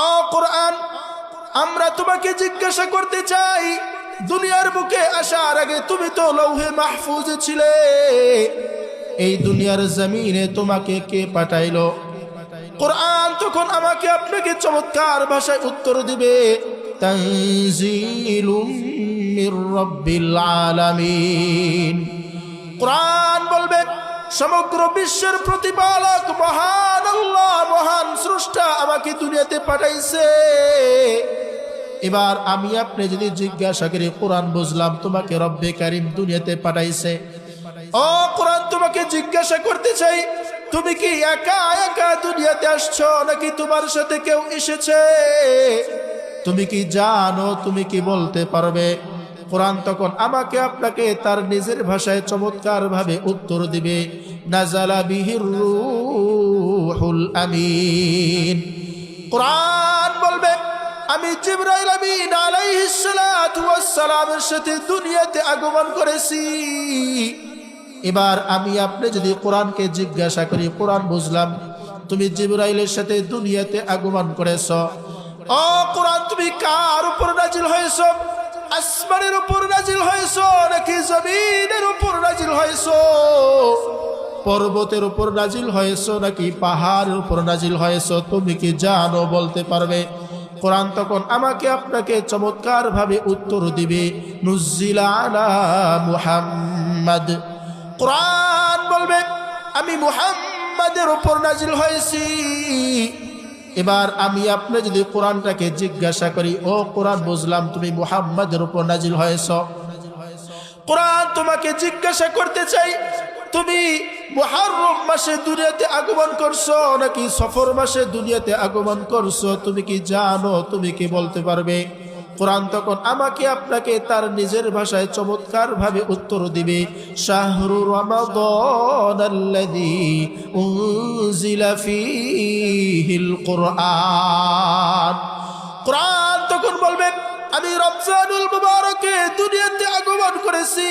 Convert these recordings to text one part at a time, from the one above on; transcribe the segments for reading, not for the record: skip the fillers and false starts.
ও কোরআন, আমরা তোমাকে জিজ্ঞাসা করতে চাই, দুনিয়ার বুকে আসার আগে তুমি তো লৌহে মাহফুজে ছিলে, এই দুনিয়ার জমিনে তোমাকে কে পাঠাইলো? কোরআন তখন আমাকে আপনাকে চমৎকার ভাষায় উত্তর দিবে, তানজিলুম মির রাব্বিল আলামিন। কোরআন বলবে, সমগ্র বিশ্বের প্রতিপালক মহান আল্লাহ, মহান স্রষ্টা আমাকে দুনিয়াতে পাঠাইছে। এবার আমি আপনি যদি জিজ্ঞাসা করি, কোরআন বুঝলাম তোমাকে রব্বে কারীম দুনিয়াতে পাঠাইছে, ও কোরআন তোমাকে জিজ্ঞাসা করতে চাই, তুমি কি একা একা দুনিয়াতে আসছো নাকি তোমার সাথে কেউ এসেছে? তুমি কি জানো? তুমি কি বলতে পারবে? কোরআন তখন আমাকে আপনাকে তার নিজের ভাষায় চমৎকার ভাবে উত্তর দিবে, নাজালা বিহির রূহুল আমিন। কোরআন বলবে, আমি জিবরাইল আমিন আলাইহিস সালাতু ওয়াস সালামের সাথে দুনিয়াতে আগমন করেছি। এবার আমি আপনি যদি কোরআনকে জিজ্ঞাসা করি, কোরআন বুঝলাম তুমি জিবরাইলের সাথে দুনিয়াতে আগমন করেছ, ও কোরআন তুমি কার উপর নাজিল হয়েছ? আসমানের উপর নাজিল হয়েছ নাকি জমিনের উপর নাজিল হয়েছ? পর্বতের উপর নাজিল হয়েছ নাকি পাহাড়ের উপর নাজিল হয়েছ? তুমি কি জানো? বলতে পারবে? কোরআন তখন আমাকে আপনাকে চমৎকার ভাবে উত্তর দিবে, নুজ্জিলা আলা মুহাম্মাদ। কোরআন বলবে, আমি মুহাম্মাদের উপর নাজিল হয়েছি। এবার আমি আপনি যদি কোরআনটাকে জিজ্ঞাসা করি, ও কোরআন বুঝলাম তুমি মুহাম্মাদের উপর নাজিল হয়েছ, কোরআন তোমাকে জিজ্ঞাসা করতে চাই, তুমি মুহররম মাসে দুনিয়াতে আগমন করছো নাকি সফর মাসে দুনিয়াতে আগমন করছো? তুমি কি জানো? তুমি কি বলতে পারবে? কোরআন তখন আমাকে আপনাকে তার নিজের ভাষায় চমৎকার ভাবে উত্তর দিবে, শাহরু রমাদানাল্লাযী উনজিলা ফীহিল কুরআন। কোরআন তখন বলবে, আমি রমজানুল মুবারকে দুনিয়াতে আগমন করেছি।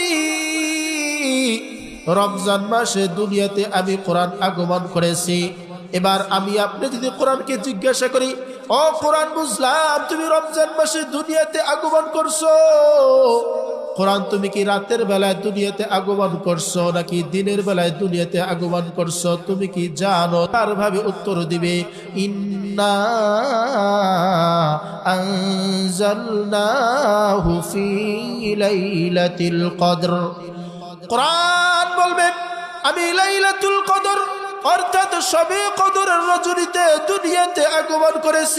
রমজান মাসে দুনিয়াতে আমি কোরআন আগমন করেছি। এবার আমি আপনি যদি কোরআনকে জিজ্ঞাসা করি, ও কোরআন বুঝলাম তুমি রমজান মাসে দুনিয়াতে আগমন করছো, কোরআন তুমি কি রাতের বেলায় দুনিয়াতে আগমন করছো নাকি দিনের বেলায় দুনিয়াতে আগমন করছো? তুমি কি জানো? তার ভাবে উত্তর দিবে, ইন্না আনজালনাহু ফী লাইলাতিল কদর। কোরআন বলবে, আমি লাইলাতুল কদর অর্থাৎ শবে কদরের রজনীতে দুনিয়াতে আগমন করেছি।